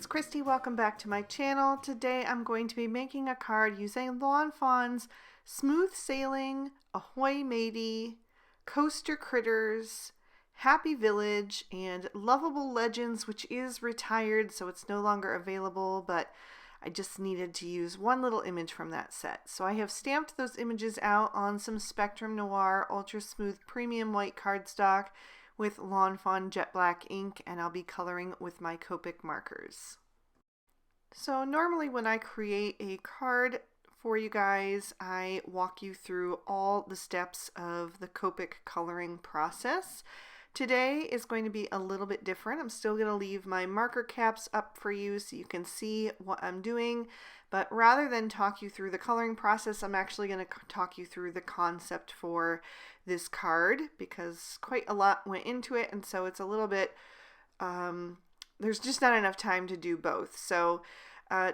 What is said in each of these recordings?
it's Christy. Welcome back to my channel. Today I'm going to be making a card using Lawn Fawn's Smooth Sailing, Ahoy Matey, Coaster Critters, Happy Village, and Loveable Legends, which is retired, so it's no longer available, but I just needed to use one little image from that set. So I have stamped those images out on some Spectrum Noir Ultra Smooth Premium White cardstock with Lawn Fawn Jet Black ink, and I'll be coloring with my Copic markers. So normally when I create a card for you guys, I walk you through all the steps of the Copic coloring process. Today is going to be a little bit different. I'm still going to leave my marker caps up for you so you can see what I'm doing, but rather than talk you through the coloring process, I'm actually going to talk you through the concept for this card because quite a lot went into it, and so it's a little bit, there's just not enough time to do both. So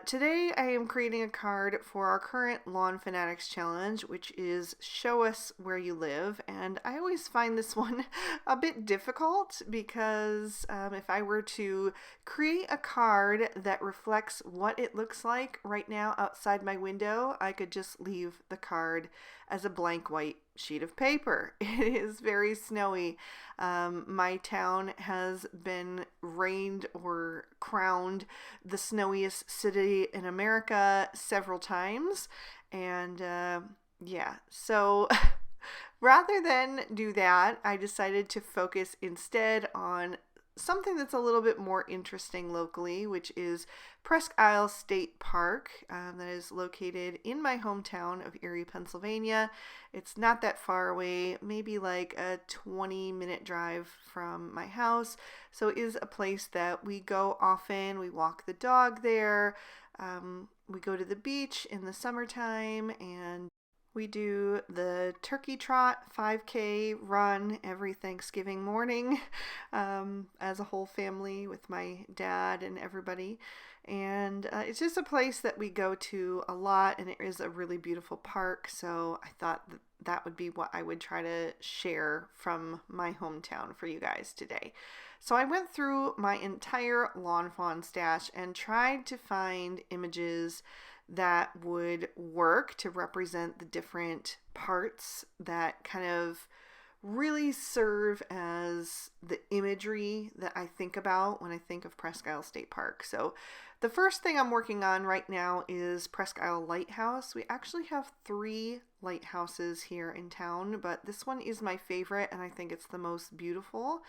today I am creating a card for our current Lawn Fanatics challenge, which is Show Us Where You Live, and I always find this one a bit difficult because if I were to create a card that reflects what it looks like right now outside my window, I could just leave the card as a blank white sheet of paper. It is very snowy. My town has been rained or crowned the snowiest city in America several times, and yeah, so rather than do that, I decided to focus instead on something that's a little bit more interesting locally, which is Presque Isle State Park, that is located in my hometown of Erie, Pennsylvania. It's not that far away, maybe like a 20-minute drive from my house. So it is a place that we go often. We walk the dog there. We go to the beach in the summertime, and we do the turkey trot 5K run every Thanksgiving morning as a whole family with my dad and everybody. And it's just a place that we go to a lot, and it is a really beautiful park. So I thought that would be what I would try to share from my hometown for you guys today. So I went through my entire Lawn Fawn stash and tried to find images that would work to represent the different parts that kind of really serve as the imagery that I think about when I think of Presque Isle State Park. So the first thing I'm working on right now is Presque Isle Lighthouse. We actually have 3 lighthouses here in town, but this one is my favorite and I think it's the most beautiful.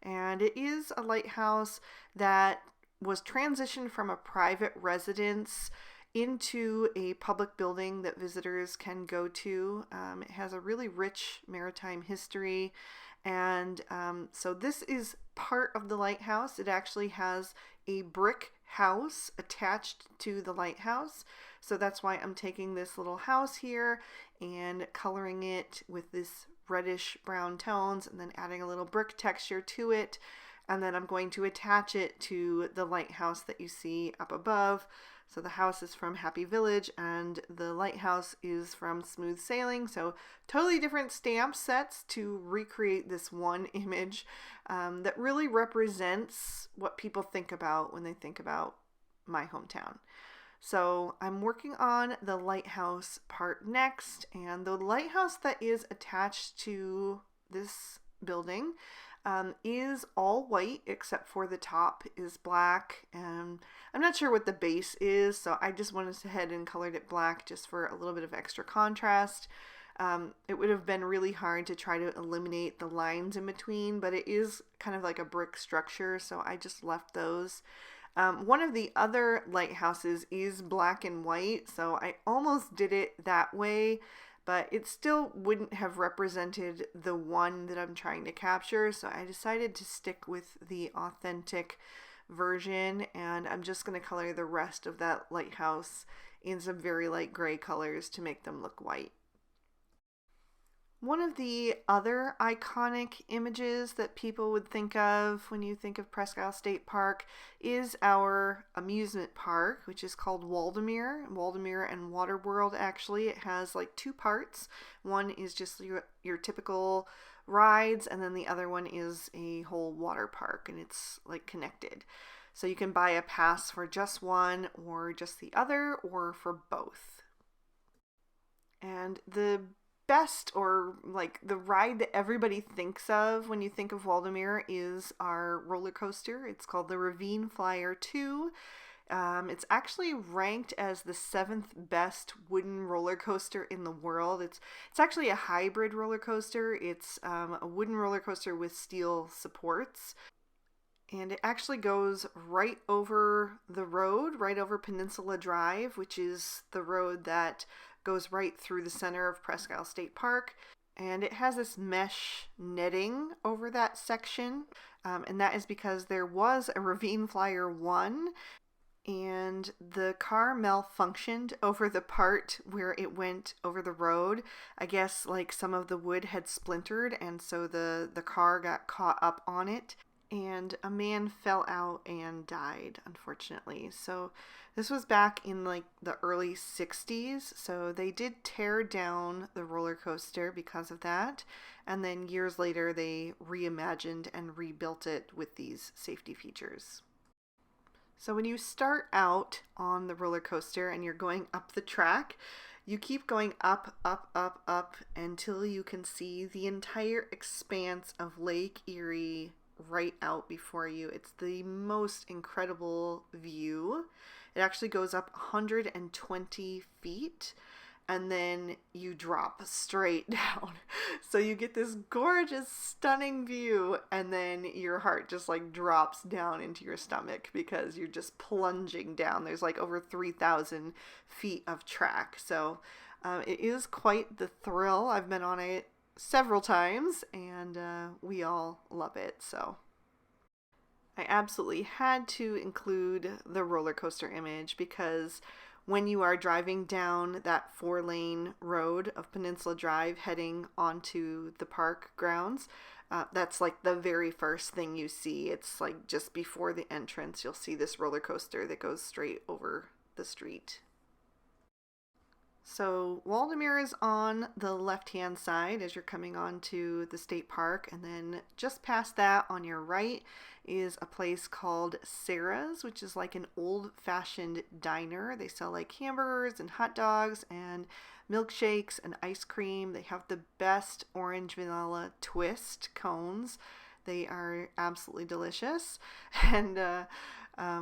And it is a lighthouse that was transitioned from a private residence into a public building that visitors can go to. It has a really rich maritime history, and so this is part of the lighthouse. It actually has a brick house attached to the lighthouse, so that's why I'm taking this little house here and coloring it with this reddish brown tones and then adding a little brick texture to it, and then I'm going to attach it to the lighthouse that you see up above. So the house is from Happy Village and the lighthouse is from Smooth Sailing. So totally different stamp sets to recreate this one image that really represents what people think about when they think about my hometown. So I'm working on the lighthouse part next, and the lighthouse that is attached to this building is all white except for the top is black, and I'm not sure what the base is, so I just went ahead and colored it black just for a little bit of extra contrast. It would have been really hard to try to eliminate the lines in between, but it is kind of like a brick structure, so I just left those. One of the other lighthouses is black and white, so I almost did it that way, but it still wouldn't have represented the one that I'm trying to capture, so I decided to stick with the authentic version, and I'm just going to color the rest of that lighthouse in some very light gray colors to make them look white. One of the other iconic images that people would think of when you think of Presque Isle State Park is our amusement park, which is called Waldameer and Waterworld. Actually, it has like 2 parts. One is just your typical rides, and then the other one is a whole water park, and it's like connected. So you can buy a pass for just one or just the other or for both. And the best, or like the ride that everybody thinks of when you think of Waldameer, is our roller coaster. It's called the Ravine Flyer 2. It's actually ranked as the 7th best wooden roller coaster in the world. It's actually a hybrid roller coaster. It's a wooden roller coaster with steel supports. And it actually goes right over the road, right over Peninsula Drive, which is the road that goes right through the center of Presque Isle State Park. And it has this mesh netting over that section. And that is because there was a Ravine Flyer 1, and the car malfunctioned over the part where it went over the road. I guess like some of the wood had splintered, and so the car got caught up on it, and a man fell out and died, unfortunately. So this was back in like the early 60s, so they did tear down the roller coaster because of that, and then years later they reimagined and rebuilt it with these safety features. So when you start out on the roller coaster and you're going up the track, you keep going up, up, up, up until you can see the entire expanse of Lake Erie right out before you. It's the most incredible view. It actually goes up 120 feet, and then you drop straight down. So you get this gorgeous, stunning view, and then your heart just like drops down into your stomach because you're just plunging down. There's like over 3,000 feet of track. So it is quite the thrill. I've been on it several times, and we all love it. So I absolutely had to include the roller coaster image because when you are driving down that 4-lane road of Peninsula Drive heading onto the park grounds, that's like the very first thing you see. It's like just before the entrance, you'll see this roller coaster that goes straight over the street. So Waldameer is on the left-hand side as you're coming onto the state park, and then just past that on your right is a place called Sarah's, which is like an old-fashioned diner. They sell like hamburgers and hot dogs and milkshakes and ice cream. They have the best orange vanilla twist cones. They are absolutely delicious, and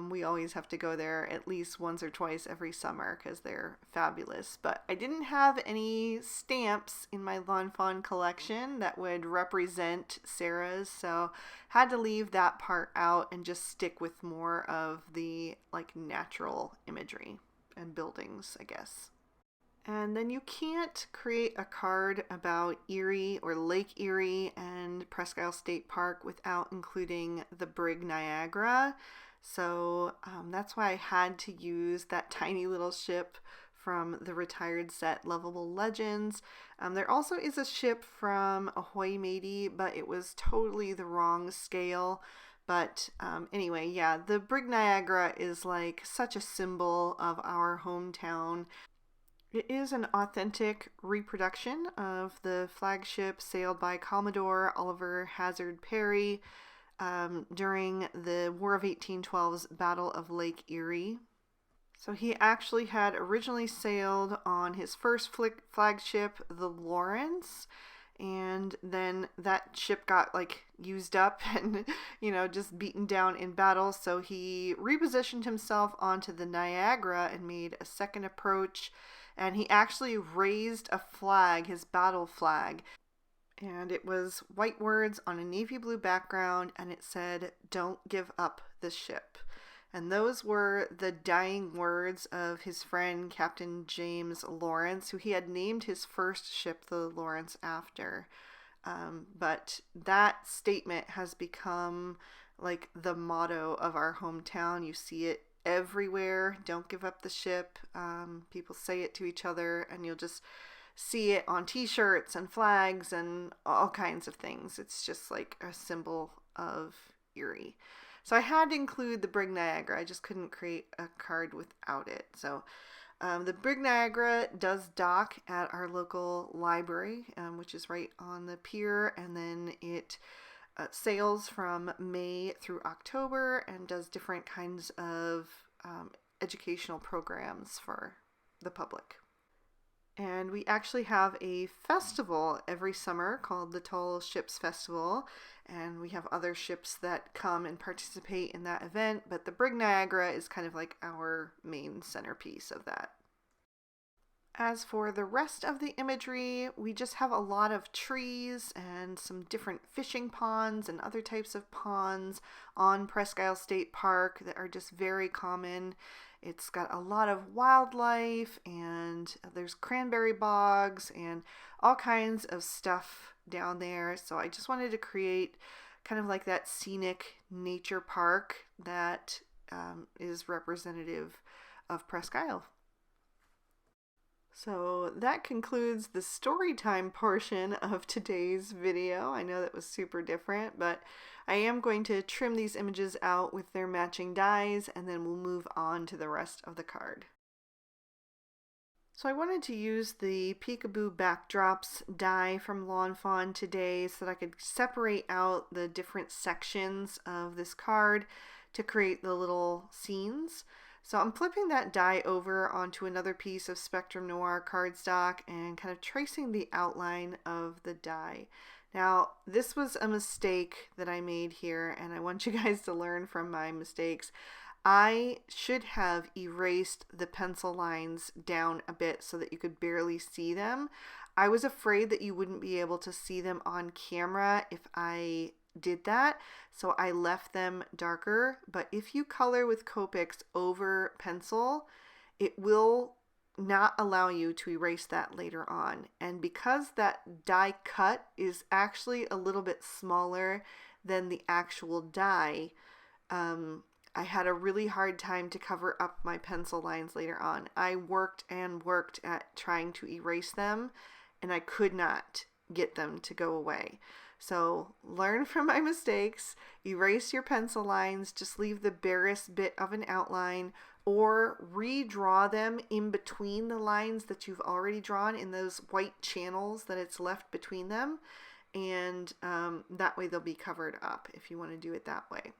we always have to go there at least once or twice every summer because they're fabulous. But I didn't have any stamps in my Lawn Fawn collection that would represent Sarah's, so had to leave that part out and just stick with more of the like natural imagery and buildings, I guess. And then you can't create a card about Erie or Lake Erie and Presque Isle State Park without including the Brig Niagara. So that's why I had to use that tiny little ship from the retired set Loveable Legends. There also is a ship from Ahoy Matey, but it was totally the wrong scale. But anyway, yeah, the Brig Niagara is like such a symbol of our hometown. It is an authentic reproduction of the flagship sailed by Commodore Oliver Hazard Perry during the War of 1812's Battle of Lake Erie. So he actually had originally sailed on his first flagship, the Lawrence, and then that ship got like used up and just beaten down in battle, so he repositioned himself onto the Niagara and made a second approach, and he actually raised a flag, his battle flag, and it was white words on a navy blue background, and it said, "Don't give up the ship." And those were the dying words of his friend Captain James Lawrence, who he had named his first ship the Lawrence after. But that statement has become like the motto of our hometown. You see it everywhere. Don't give up the ship. People say it to each other, and you'll just see it on t-shirts and flags and all kinds of things. It's just like a symbol of Erie. So I had to include the Brig Niagara. I just couldn't create a card without it. So the Brig Niagara does dock at our local library, which is right on the pier, and then it sales from May through October and does different kinds of educational programs for the public. And we actually have a festival every summer called the Tall Ships Festival, and we have other ships that come and participate in that event, but the Brig Niagara is kind of like our main centerpiece of that. As for the rest of the imagery, we just have a lot of trees and some different fishing ponds and other types of ponds on Presque Isle State Park that are just very common. It's got a lot of wildlife, and there's cranberry bogs and all kinds of stuff down there. So I just wanted to create kind of like that scenic nature park that is representative of Presque Isle. So that concludes the story time portion of today's video. I know that was super different, but I am going to trim these images out with their matching dies, and then we'll move on to the rest of the card. So I wanted to use the Peekaboo Backdrops die from Lawn Fawn today so that I could separate out the different sections of this card to create the little scenes. So I'm flipping that die over onto another piece of Spectrum Noir cardstock and kind of tracing the outline of the die. Now, this was a mistake that I made here, and I want you guys to learn from my mistakes. I should have erased the pencil lines down a bit so that you could barely see them. I was afraid that you wouldn't be able to see them on camera if I did that, so I left them darker. But if you color with Copics over pencil, it will not allow you to erase that later on. And because that die cut is actually a little bit smaller than the actual die, I had a really hard time to cover up my pencil lines later on. I worked and worked at trying to erase them, and I could not get them to go away. So learn from my mistakes, erase your pencil lines, just leave the barest bit of an outline, or redraw them in between the lines that you've already drawn in those white channels that it's left between them, and that way they'll be covered up if you want to do it that way.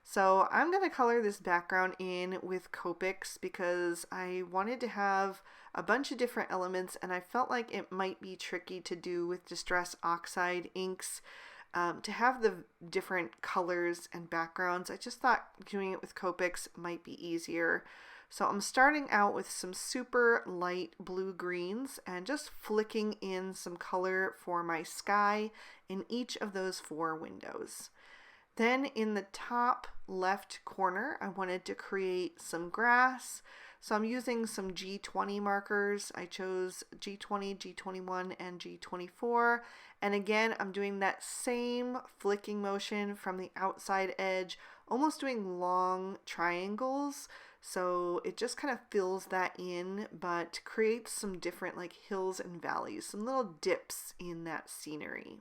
So I'm going to color this background in with Copics because I wanted to have a bunch of different elements, and I felt like it might be tricky to do with Distress Oxide inks to have the different colors and backgrounds. I just thought doing it with Copics might be easier. So I'm starting out with some super light blue greens and just flicking in some color for my sky in each of those 4 windows. Then in the top left corner, I wanted to create some grass. So I'm using some G20 markers. I chose G20, G21, and G24. And again, I'm doing that same flicking motion from the outside edge, almost doing long triangles. So it just kind of fills that in, but creates some different like hills and valleys, some little dips in that scenery.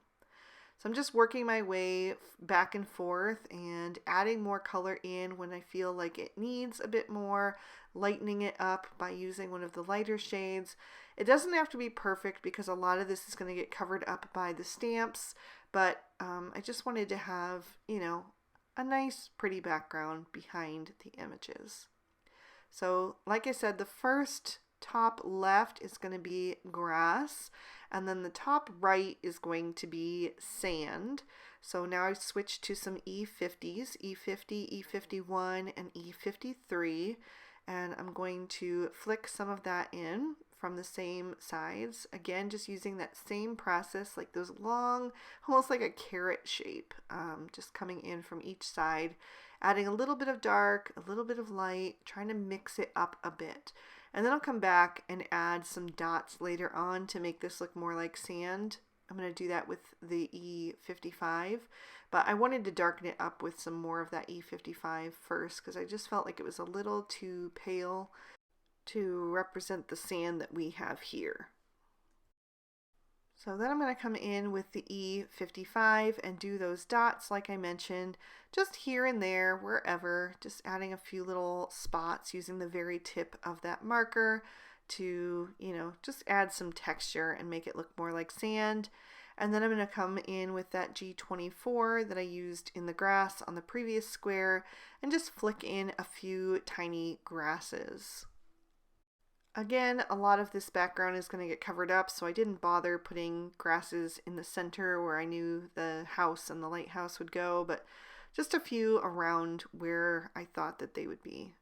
So I'm just working my way back and forth and adding more color in when I feel like it needs a bit more, lightening it up by using one of the lighter shades. It doesn't have to be perfect because a lot of this is going to get covered up by the stamps, but I just wanted to have, you know, a nice pretty background behind the images. So like I said, the first top left is going to be grass, and then the top right is going to be sand. So now I switched to some E50s, E50, E51, and E53, and I'm going to flick some of that in from the same sides. Again, just using that same process, like those long, almost like a carrot shape, just coming in from each side, adding a little bit of dark, a little bit of light, trying to mix it up a bit. And then I'll come back and add some dots later on to make this look more like sand. I'm going to do that with the E55, but I wanted to darken it up with some more of that E55 first because I just felt like it was a little too pale to represent the sand that we have here. So then I'm going to come in with the E55 and do those dots like I mentioned, just here and there, wherever, just adding a few little spots using the very tip of that marker to, you know, just add some texture and make it look more like sand. And then I'm going to come in with that G24 that I used in the grass on the previous square and just flick in a few tiny grasses. Again, a lot of this background is going to get covered up, so I didn't bother putting grasses in the center where I knew the house and the lighthouse would go, but just a few around where I thought that they would be.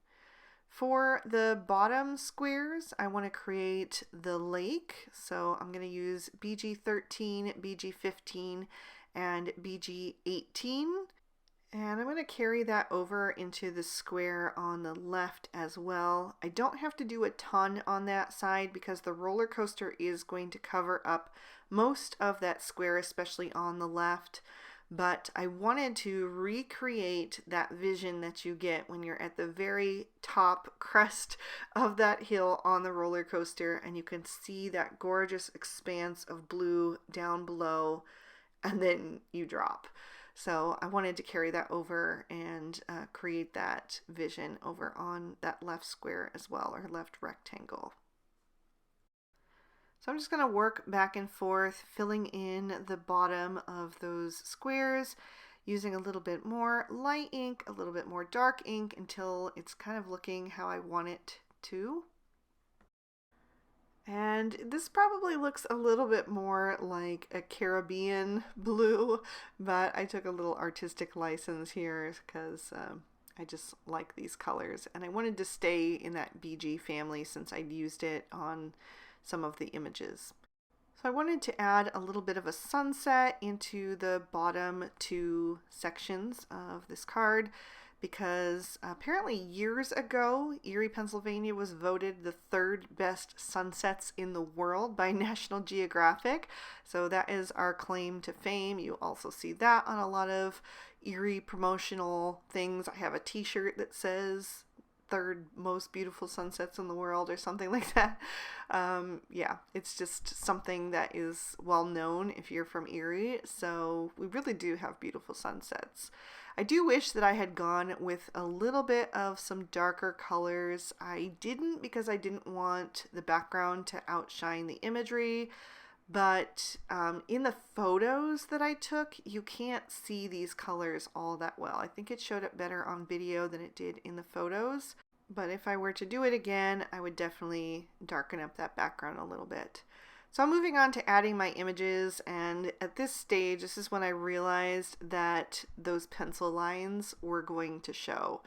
For the bottom squares, I want to create the lake, so I'm going to use BG13, BG15, and BG18. And I'm going to carry that over into the square on the left as well. I don't have to do a ton on that side because the roller coaster is going to cover up most of that square, especially on the left. But I wanted to recreate that vision that you get when you're at the very top crest of that hill on the roller coaster and you can see that gorgeous expanse of blue down below and then you drop. So I wanted to carry that over and create that vision over on that left square as well, or left rectangle. So I'm just going to work back and forth, filling in the bottom of those squares, using a little bit more light ink, a little bit more dark ink, until it's kind of looking how I want it to. And this probably looks a little bit more like a Caribbean blue, but I took a little artistic license here because I just like these colors. And I wanted to stay in that BG family since I'd used it on some of the images. So I wanted to add a little bit of a sunset into the bottom two sections of this card, because apparently years ago, Erie, Pennsylvania was voted the 3rd best sunsets in the world by National Geographic. So that is our claim to fame. You also see that on a lot of Erie promotional things. I have a t-shirt that says 3rd most beautiful sunsets in the world or something like that. Yeah, it's just something that is well known if you're from Erie. So we really do have beautiful sunsets. I do wish that I had gone with a little bit of some darker colors. I didn't because I didn't want the background to outshine the imagery, but in the photos that I took, you can't see these colors all that well. I think it showed up better on video than it did in the photos, but if I were to do it again, I would definitely darken up that background a little bit. So I'm moving on to adding my images, and at this stage, this is when I realized that those pencil lines were going to show.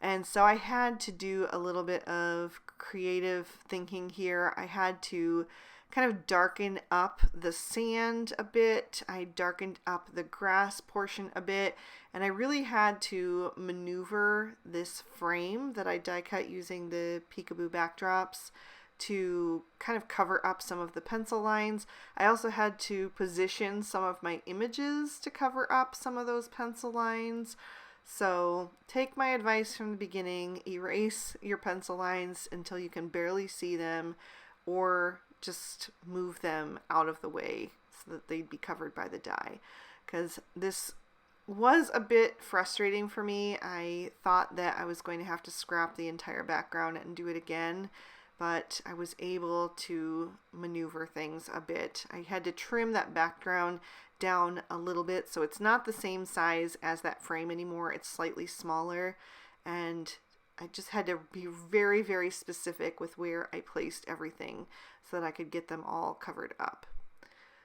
And so I had to do a little bit of creative thinking here. I had to kind of darken up the sand a bit. I darkened up the grass portion a bit, and I really had to maneuver this frame that I die cut using the peekaboo backdrops to kind of cover up some of the pencil lines. I also had to position some of my images to cover up some of those pencil lines. So take my advice from the beginning, erase your pencil lines until you can barely see them, or just move them out of the way so that they'd be covered by the die. Because this was a bit frustrating for me. I thought that I was going to have to scrap the entire background and do it again, but I was able to maneuver things a bit. I had to trim that background down a little bit, so it's not the same size as that frame anymore. It's slightly smaller, and I just had to be very, very specific with where I placed everything so that I could get them all covered up.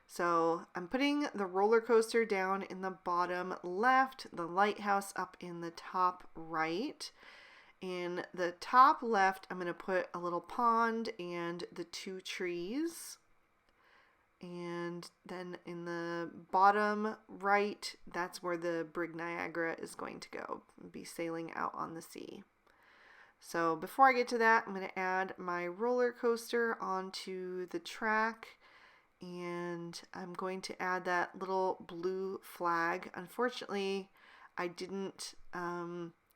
So I'm putting the roller coaster down in the bottom left, the lighthouse up in the top right. In the top left, I'm going to put a little pond and the 2 trees. And then in the bottom right, that's where the Brig Niagara is going to go, be sailing out on the sea. So before I get to that, I'm going to add my roller coaster onto the track, and I'm going to add that little blue flag. Unfortunately, I didn't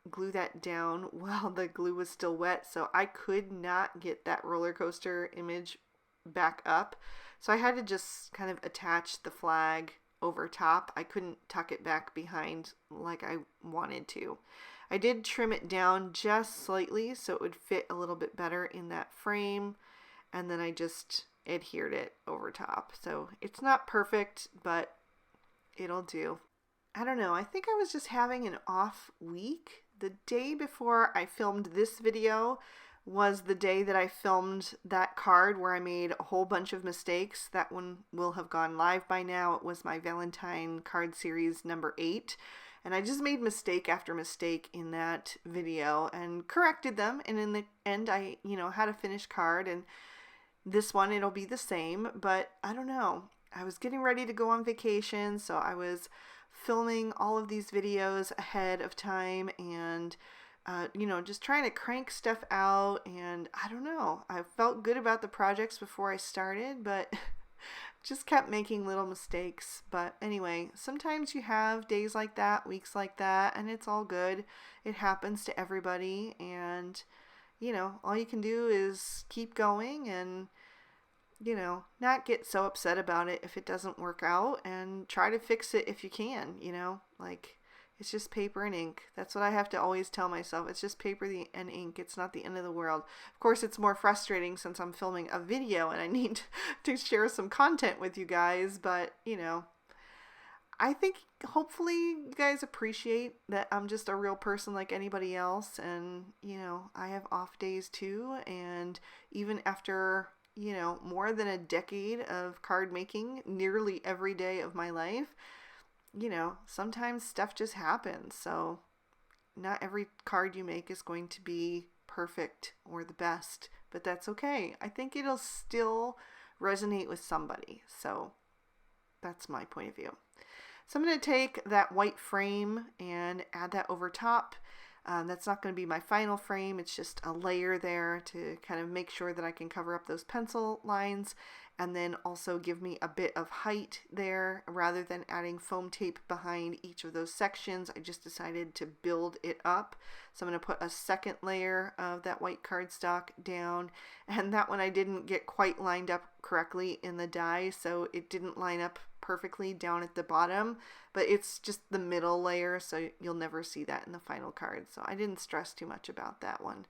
glue that down while the glue was still wet, so I could not get that roller coaster image back up. So I had to just kind of attach the flag over top. I couldn't tuck it back behind like I wanted to. I did trim it down just slightly so it would fit a little bit better in that frame, and then I just adhered it over top. So it's not perfect, but it'll do. I don't know. I think I was just having an off week. The day before I filmed this video was the day that I filmed that card where I made a whole bunch of mistakes. That one will have gone live by now. It was my Valentine card series number 8. And I just made mistake after mistake in that video and corrected them. And in the end, I, had a finished card. And this one, it'll be the same. But I don't know. I was getting ready to go on vacation, so I was filming all of these videos ahead of time and just trying to crank stuff out. And I don't know, I felt good about the projects before I started, but just kept making little mistakes. But anyway, sometimes you have days like that, weeks like that, and it's all good. It happens to everybody, and all you can do is keep going and not get so upset about it if it doesn't work out, and try to fix it if you can. It's just paper and ink. That's what I have to always tell myself. It's just paper and ink. It's not the end of the world. Of course, it's more frustrating since I'm filming a video and I need to share some content with you guys, but I think hopefully you guys appreciate that I'm just a real person like anybody else, and I have off days too, and even after more than a decade of card making, nearly every day of my life, sometimes stuff just happens. So not every card you make is going to be perfect or the best, but that's okay. I think it'll still resonate with somebody. So that's my point of view. So I'm going to take that white frame and add that over top. That's not going to be my final frame. It's just a layer there to kind of make sure that I can cover up those pencil lines, and then also give me a bit of height there. Rather than adding foam tape behind each of those sections, I just decided to build it up. So I'm going to put a second layer of that white cardstock down, and that one I didn't get quite lined up correctly in the die, so it didn't line up perfectly down at the bottom, but it's just the middle layer, so you'll never see that in the final card. So I didn't stress too much about that one.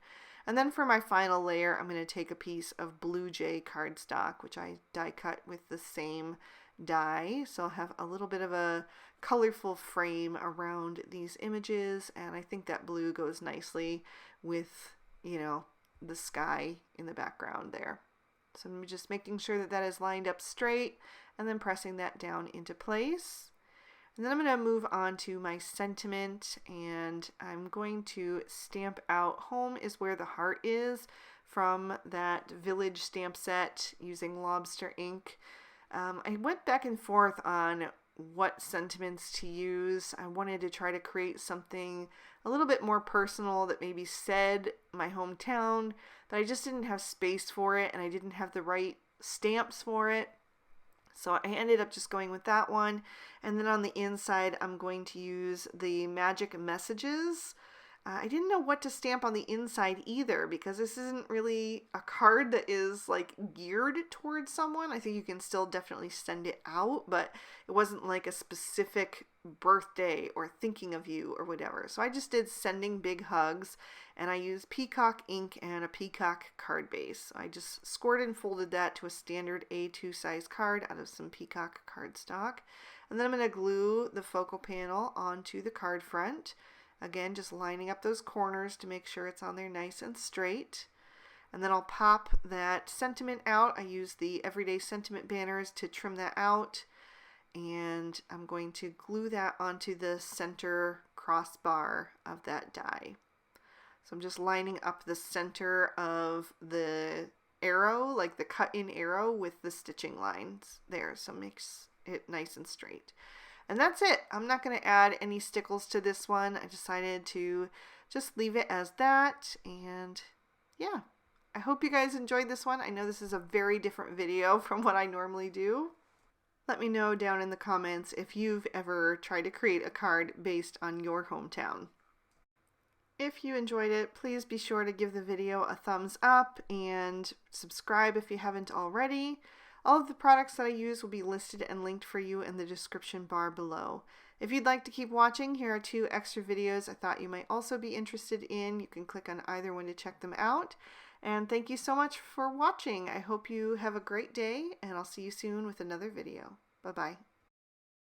And then for my final layer, I'm going to take a piece of Blue Jay cardstock, which I die cut with the same die. So I'll have a little bit of a colorful frame around these images, and I think that blue goes nicely with, the sky in the background there. So I'm just making sure that that is lined up straight, and then pressing that down into place. And then I'm going to move on to my sentiment, and I'm going to stamp out "Home is where the heart is" from that Village stamp set using lobster ink. I went back and forth on what sentiments to use. I wanted to try to create something a little bit more personal that maybe said my hometown, but I just didn't have space for it, and I didn't have the right stamps for it. So I ended up just going with that one. And then on the inside, I'm going to use the Magic Messages. I didn't know what to stamp on the inside either, because this isn't really a card that is geared towards someone. I think you can still definitely send it out, but it wasn't like a specific birthday or thinking of you or whatever. So I just did sending big hugs, and I used peacock ink and a peacock card base. I just scored and folded that to a standard A2 size card out of some peacock cardstock. And then I'm going to glue the focal panel onto the card front. Again, just lining up those corners to make sure it's on there nice and straight. And then I'll pop that sentiment out. I use the Everyday Sentiment banners to trim that out. And I'm going to glue that onto the center crossbar of that die. So I'm just lining up the center of the arrow, like the cut-in arrow, with the stitching lines there. So it makes it nice and straight. And that's it. I'm not going to add any stickles to this one. I decided to just leave it as that. And yeah, I hope you guys enjoyed this one. I know this is a very different video from what I normally do. Let me know down in the comments if you've ever tried to create a card based on your hometown. If you enjoyed it, please be sure to give the video a thumbs up and subscribe if you haven't already. All of the products that I use will be listed and linked for you in the description bar below. If you'd like to keep watching, here are 2 extra videos I thought you might also be interested in. You can click on either one to check them out. And thank you so much for watching. I hope you have a great day, and I'll see you soon with another video. Bye-bye.